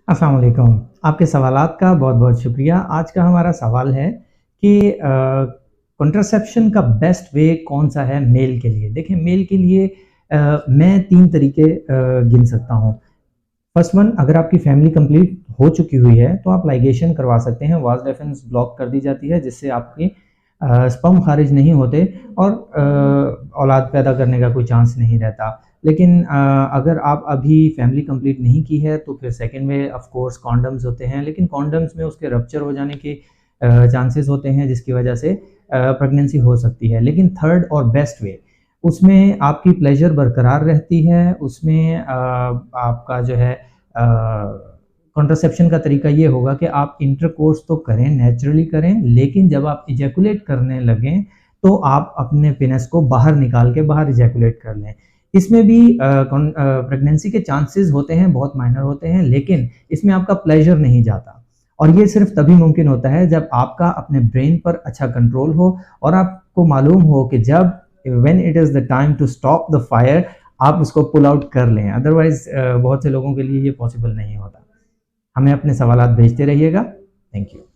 अस्सलाम वालेकुम। आपके सवालात का बहुत-बहुत शुक्रिया। आज का हमारा सवाल है कि कॉन्ट्रासेप्शन का बेस्ट वे कौन-सा है मेल के लिए? देखिए मेल के लिए मैं 3 तरीके गिन सकता हूँ। फर्स्ट वन, अगर आपकी फैमिली कंप्लीट हो चुकी हुई है, तो आप लाइगेशन करवा सकते हैं, वास डिफरेंस ब्लॉक कर दी जाती है, जिससे आपके स्पर्म खारिज नहीं होते और औलाद पैदा करने का कोई चांस नहीं रहता। लेकिन अगर आप अभी फैमिली कंप्लीट नहीं की है, तो फिर second way of course condoms होते हैं, लेकिन कॉन्डम्स में उसके रप्चर हो जाने के चांसेस होते हैं, जिसकी वजह से प्रेगनेंसी हो सकती है। लेकिन थर्ड और बेस्ट वे, उसमें आपकी प्लेजर बरकरार रहती है, उसमें आपका जो है कॉन्ट्रासेप्शन का तरीका ये होगा कि आप इंटरकोर्स तो करें, नेचुरली करें, लेकिन जब आप इजैकुलेट करने लगें, तो आप अपने पेनिस को बाहर निकाल के बाहर इजैकुलेट कर लें। इसमें भी प्रेगनेंसी के चांसेस होते हैं, बहुत माइनर होते हैं, लेकिन इसमें आपका प्लेजर नहीं जाता और ये सिर्फ तभी मुमकिन होता है जब आपका अपने ब्रेन पर अच्छा कंट्रोल हो और आपको मालूम हो कि जब when it is the time to stop the fire, आप उसको पुल आउट कर लें। अदरवाइज़ बहुत से लोगों के लिए ये पॉसिबल नहीं होता। हमें अपने सवालात भेजते रहिएगा। Thank you.